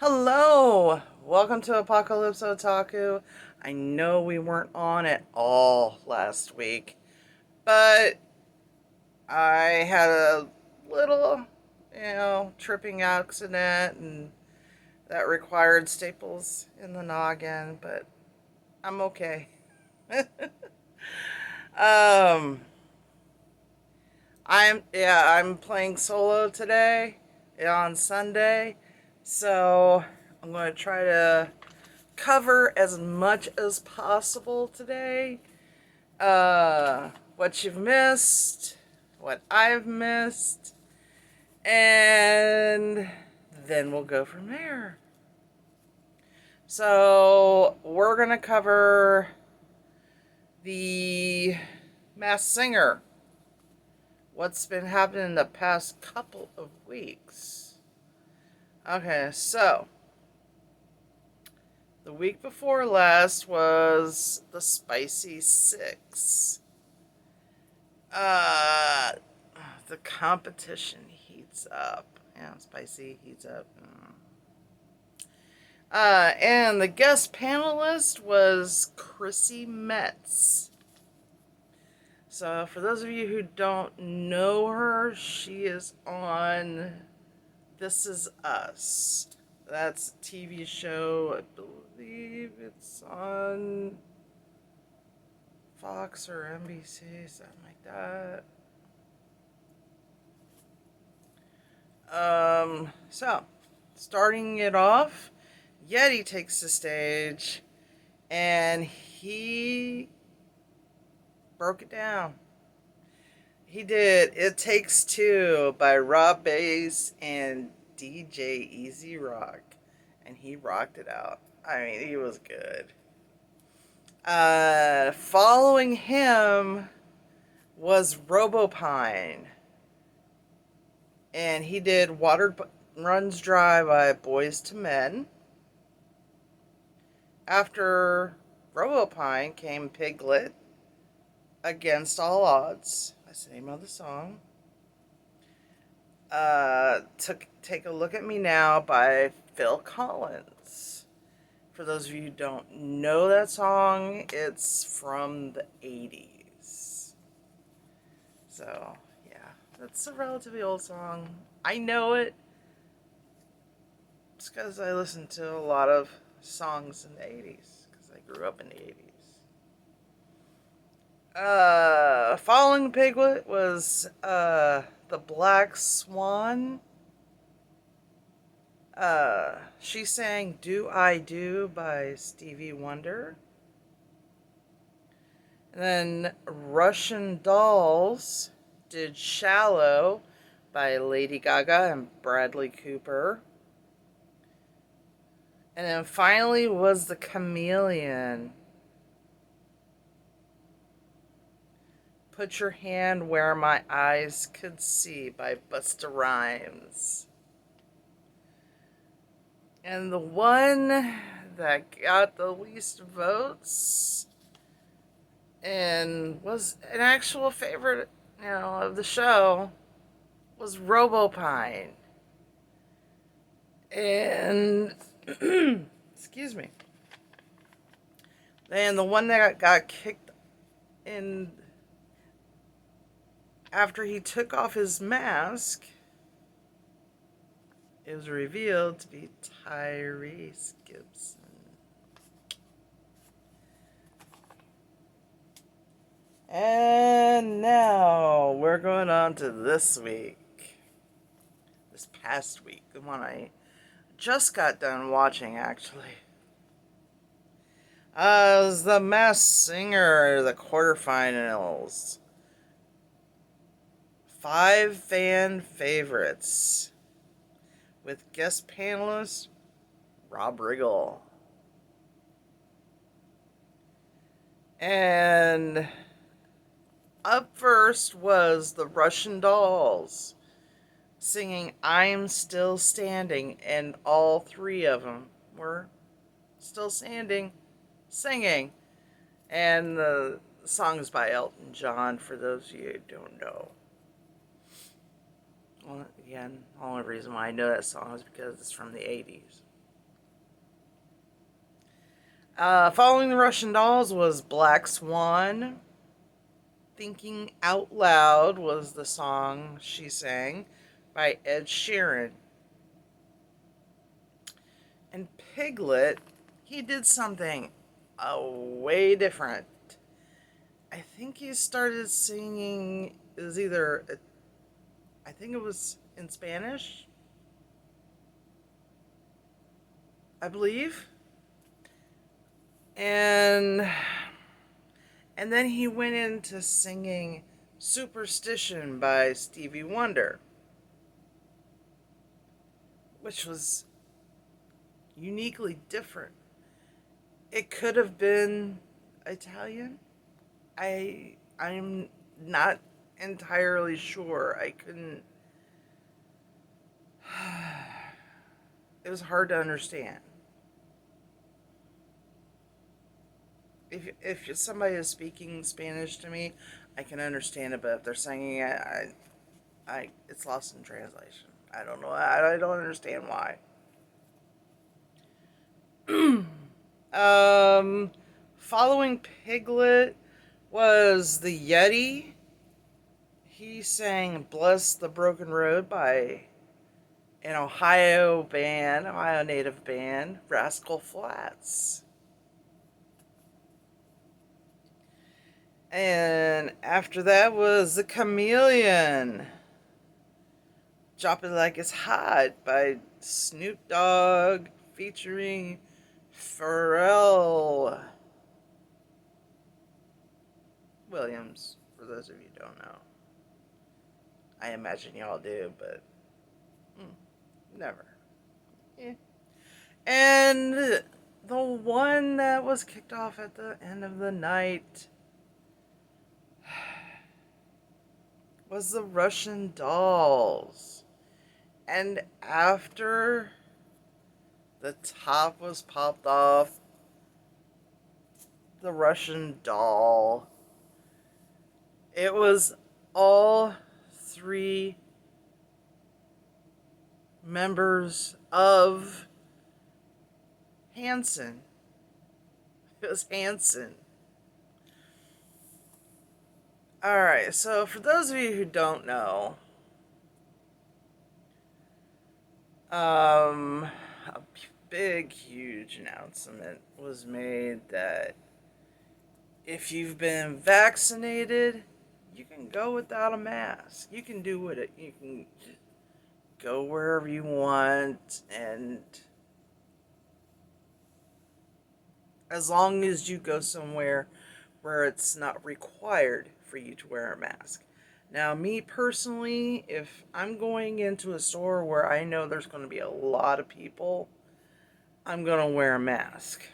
Hello! Welcome to Apocalypse Otaku. I know we weren't on at all last week, but I had a little, tripping accident and that required staples in the noggin, but I'm okay. um, I'm playing solo today on Sunday, so I'm going to try to cover as much as possible today. What you've missed, what I've missed, and then we'll go from there. So, we're going to cover the Masked Singer. What's been happening in the past couple of weeks. Okay, so the week before last was the Spicy Six. Uh, the competition heats up. Yeah, spicy heats up. And the guest panelist was Chrissy Metz. So, for those of you who don't know her, she is on This Is Us. That's a TV show. I believe it's on Fox or NBC, something like that. So, starting it off, Yeti takes the stage and he broke it down. He did It Takes Two by Rob Bass and DJ Easy Rock. And he rocked it out. I mean, he was good. Following him was Robopine. And he did Water Runs Dry by Boys to Men. After Robopine came Piglet, Against All Odds. That's the name of the song. Take a Look at Me Now by Phil Collins. For those of you who don't know that song, it's from the 80s. So, yeah, that's a relatively old song. I know it. It's because I listened to a lot of songs in the 80s, because I grew up in the 80s. Following Piglet was The Black Swan. She sang Do I Do by Stevie Wonder. And then Russian Dolls did Shallow by Lady Gaga and Bradley Cooper. And then finally was The Chameleon. Put Your Hand Where My Eyes Could See by Busta Rhymes. And the one that got the least votes and was an actual favorite, of the show was Robopine. And excuse me. And the one that got kicked in after he took off his mask, it was revealed to be Tyrese Gibson. And now we're going on to this week. This past week. The one I just got done watching, actually. It was The Masked Singer, the quarterfinals. 5 fan favorites. With guest panelist Rob Riggle. And up first was the Russian Dolls singing I'm Still Standing, and all 3 of them were still standing, singing. And the song is by Elton John, for those of you who don't know. Well, again, the only reason why I know that song is because it's from the 80s. Following the Russian Dolls was Black Swan. Thinking Out Loud was the song she sang by Ed Sheeran. And Piglet, he did something way different. I think he started singing, it was either, I think it was in Spanish, I believe. And then he went into singing Superstition by Stevie Wonder, which was uniquely different. It could have been Italian. I'm not entirely sure. I couldn't. It was hard to understand. If somebody is speaking Spanish to me, I can understand it. But if they're singing it, it's lost in translation. I don't know. I don't understand why. um, Following Piglet was the Yeti. He sang "Bless the Broken Road" by an Ohio native band, Rascal Flatts. And after that was The Chameleon, Drop It Like It's Hot by Snoop Dogg featuring Pharrell Williams, for those of you who don't know. I imagine y'all do, but never. Yeah. And the one that was kicked off at the end of the night was the Russian Dolls. And after the top was popped off, the Russian Doll, it was all three members of Hanson. It was Hanson. Alright, so for those of you who don't know, a big, huge announcement was made that if you've been vaccinated, you can go without a mask. You can do it. You can go wherever you want, and as long as you go somewhere where it's not required for you to wear a mask. Now, me personally, if I'm going into a store where I know there's going to be a lot of people, I'm going to wear a mask.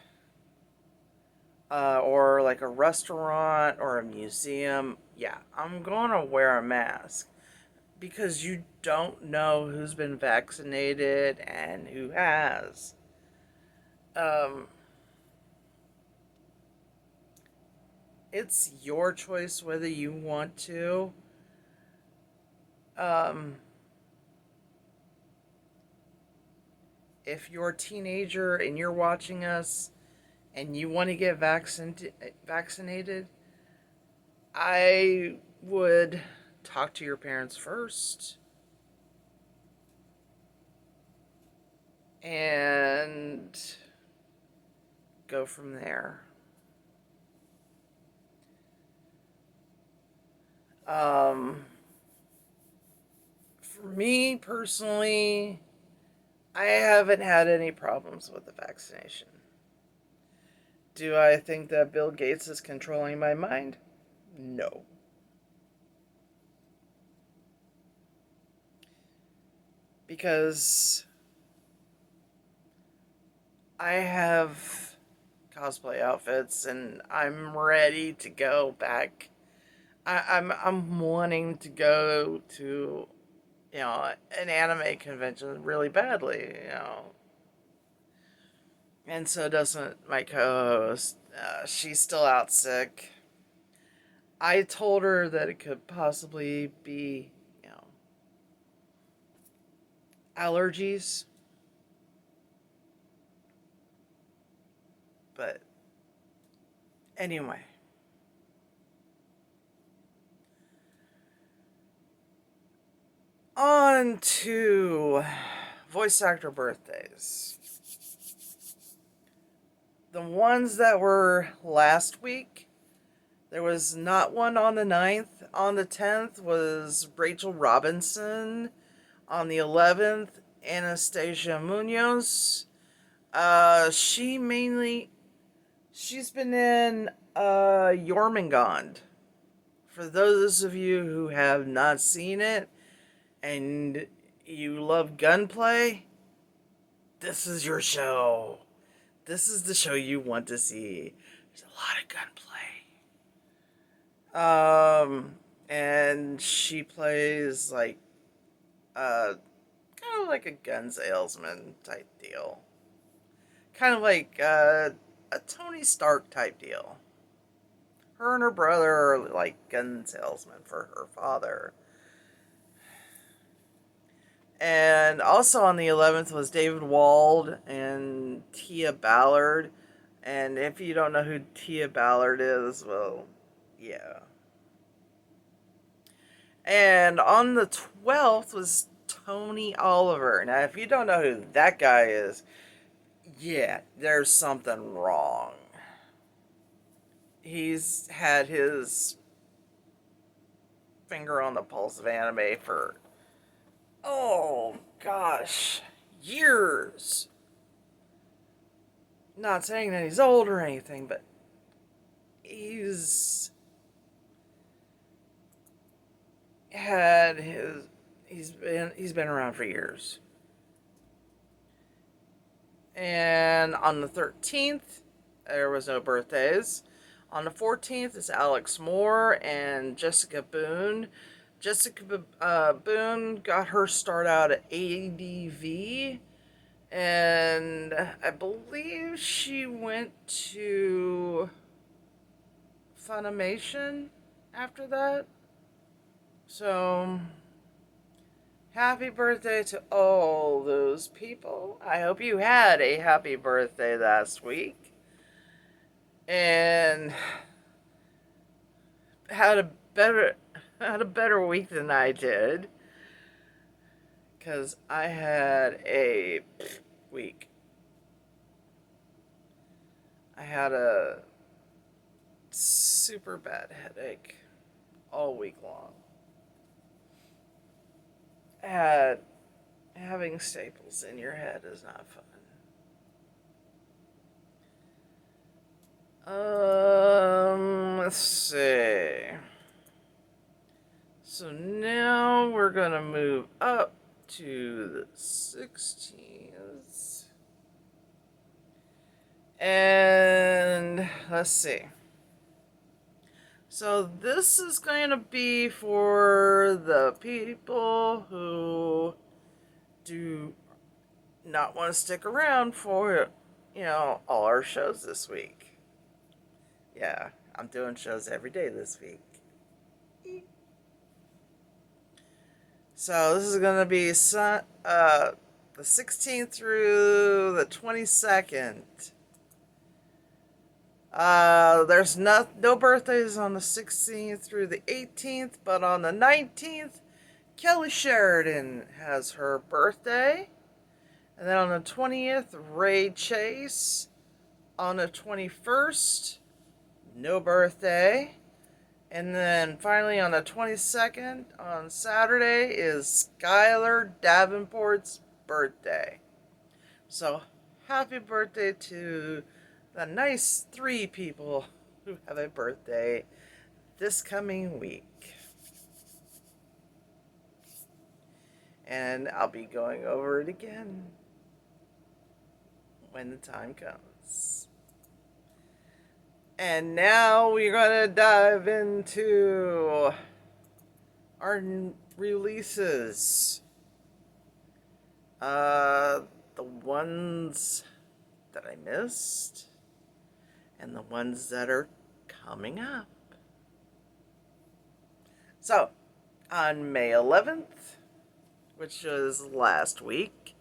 Or like a restaurant or a museum, yeah, I'm going to wear a mask. Because you don't know who's been vaccinated and who has. Um, it's your choice whether you want to. Um, if you're a teenager and you're watching us and you want to get vaccinated, I would talk to your parents first and go from there. For me personally, I haven't had any problems with the vaccination. Do I think that Bill Gates is controlling my mind? No. Because I have cosplay outfits and I'm ready to go back. I'm wanting to go to, an anime convention really badly. And so doesn't my co-host. She's still out sick. I told her that it could possibly be, allergies. But anyway, on to voice actor birthdays. The ones that were last week, there was not one on the 9th. On the 10th was Rachel Robinson. On the 11th, Anastasia Munoz. She's been in Jormungand. For those of you who have not seen it and you love gunplay, this is your show. This is the show you want to see. There's a lot of gunplay. And she plays like kind of like a gun salesman type deal. Kind of like a Tony Stark type deal. Her and her brother are like gun salesmen for her father. And also on the 11th was David Wald and Tia Ballard. And if you don't know who Tia Ballard is, well, yeah. And on the 12th was Tony Oliver. Now, if you don't know who that guy is, yeah, there's something wrong. He's had his finger on the pulse of anime for, oh gosh, years. Not saying that he's old or anything, but he's had his he's been around for years. And on the 13th, there was no birthdays. On the 14th is Alex Moore and Jessica Boone. Jessica Boone got her start out at ADV, and I believe she went to Funimation after that. So, happy birthday to all those people. I hope you had a happy birthday last week. And had a better week than I did. Because I had a week. I had a super bad headache all week long. Having staples in your head is not fun. Let's see. So now we're gonna move up to the 16th. And let's see. So this is going to be for the people who do not want to stick around for, all our shows this week. Yeah, I'm doing shows every day this week. So this is going to be the 16th through the 22nd. There's no birthdays on the 16th through the 18th, but on the 19th, Kelly Sheridan has her birthday. And then on the 20th, Ray Chase. On the 21st, no birthday. And then finally on the 22nd, on Saturday, is Skylar Davenport's birthday. So, happy birthday to the nice 3 people who have a birthday this coming week. And I'll be going over it again when the time comes. And now we're going to dive into our releases. The ones that I missed and the ones that are coming up. So, on May 11th, which was last week,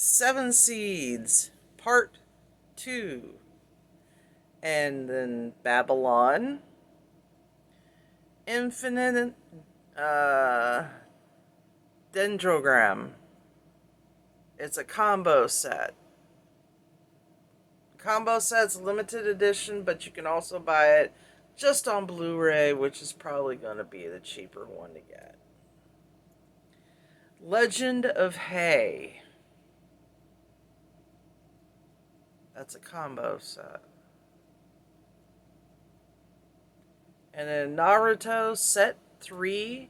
Seven Seeds, Part 2. And then Babylon, Infinite Dendrogram. It's a combo set. Combo set's limited edition, but you can also buy it just on Blu-ray, which is probably going to be the cheaper one to get. Legend of Hay. That's a combo set. And then Naruto Set 3,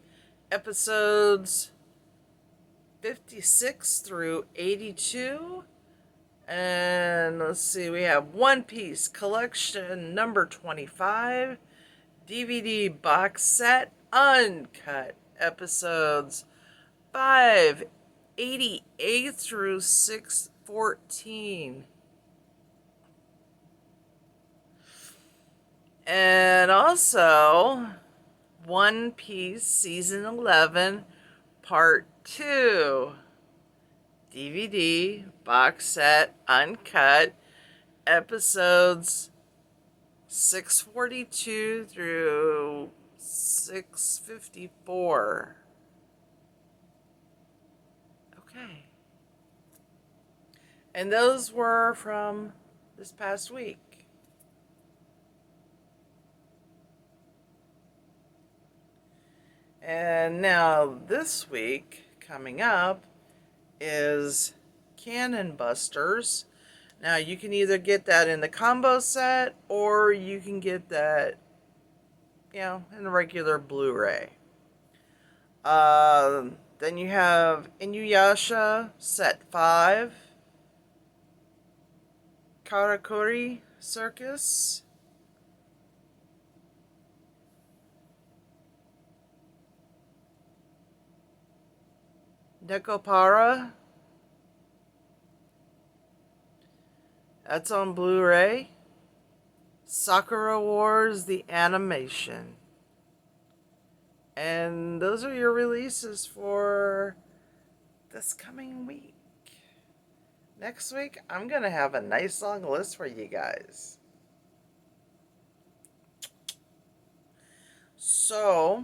episodes 56 through 82. And let's see, we have One Piece Collection number 25, DVD box set, uncut, episodes 588 through 614. And also, One Piece Season 11, Part 2. DVD, box set, uncut, episodes 642 through 654. Okay. And those were from this past week. And now this week, coming up, is Cannon Busters. Now you can either get that in the combo set or you can get that, in a regular Blu-ray. Then you have Inuyasha Set 5, Karakuri Circus, Nekopara. That's on Blu-ray. Sakura Wars, the animation. And those are your releases for this coming week. Next week, I'm going to have a nice long list for you guys. So,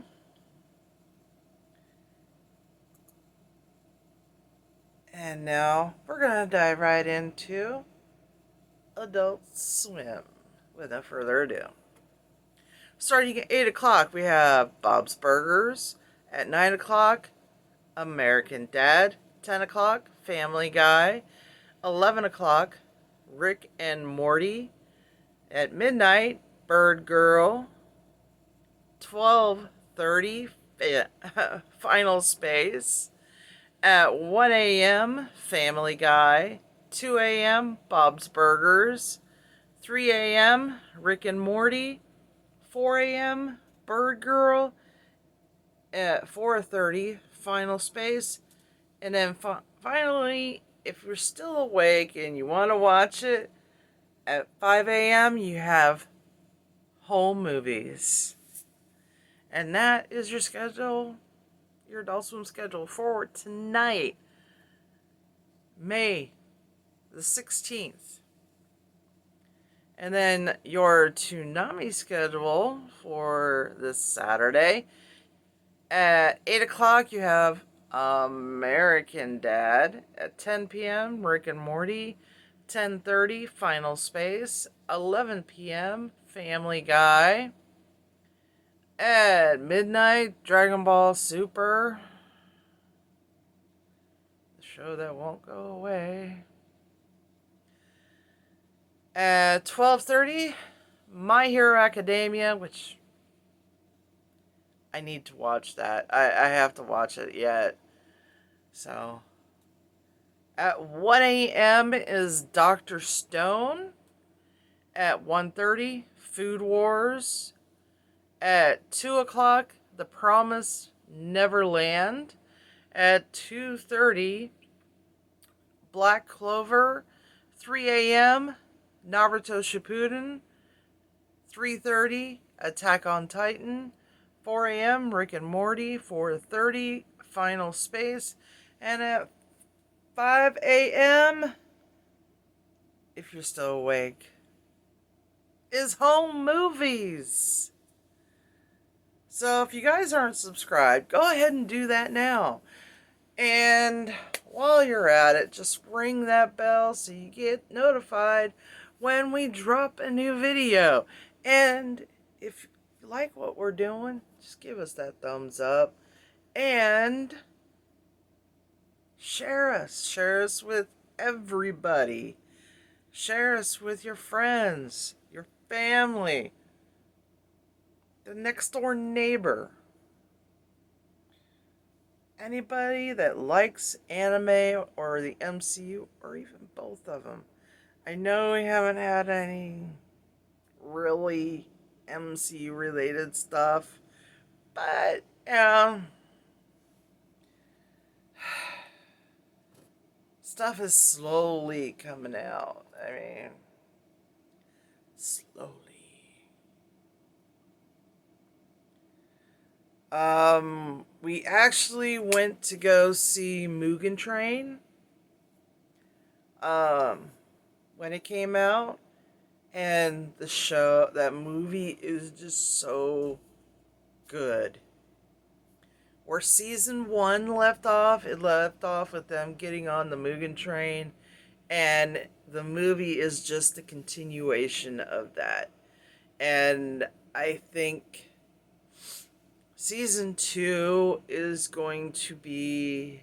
and now we're going to dive right into Adult Swim. Without further ado. Starting at 8 o'clock, we have Bob's Burgers. At 9 o'clock, American Dad. 10 o'clock, Family Guy. 11 o'clock, Rick and Morty. At midnight, Bird Girl. 12:30, Final Space. At 1 a.m., Family Guy. 2 a.m., Bob's Burgers. 3 a.m., Rick and Morty. 4 a.m., Bird Girl. At 4:30, Final Space. And then finally, if you're still awake and you want to watch it, at 5 a.m., you have Whole Movies. And that is your schedule, your Adult Swim schedule for tonight, May the 16th. And then your Toonami schedule for this Saturday. At 8 o'clock, you have American Dad. At 10 p.m., Rick and Morty. 10:30, Final Space. 11 p.m., Family Guy. At midnight, Dragon Ball Super. The show that won't go away. At 12:30, My Hero Academia, which I need to watch that. I have to watch it yet. So, at 1 a.m. is Dr. Stone. At 1:30, Food Wars. At 2 o'clock, The Promised Neverland. At 2:30, Black Clover. 3 a.m., Naruto Shippuden. 3:30, Attack on Titan. 4 a.m., Rick and Morty. 4:30, Final Space. And at 5 a.m., if you're still awake, is home movies. So if you guys aren't subscribed, go ahead and do that now. And while you're at it, just ring that bell so you get notified when we drop a new video. And if you like what we're doing, just give us that thumbs up. And share us. Share us with everybody. Share us with your friends, your family, the next door neighbor. Anybody that likes anime or the MCU or even both of them. I know we haven't had any really MCU related stuff, but stuff is slowly coming out. I mean, slowly. We actually went to go see Mugen Train when it came out, and that movie is just so good. Where season 1 left off, it left off with them getting on the Mugen Train, and the movie is just a continuation of that. And I think season 2 is going to be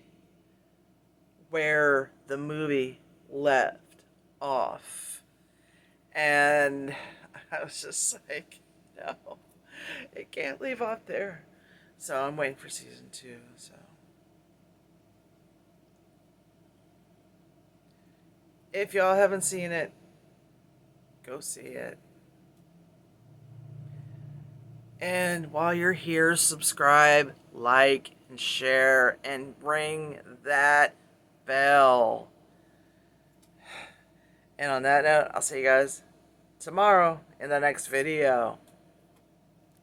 where the movie left off. And I was just like, no, it can't leave off there. So I'm waiting for season 2. So if y'all haven't seen it, go see it. And while you're here, subscribe, like, and share, and ring that bell. And on that note, I'll see you guys tomorrow in the next video.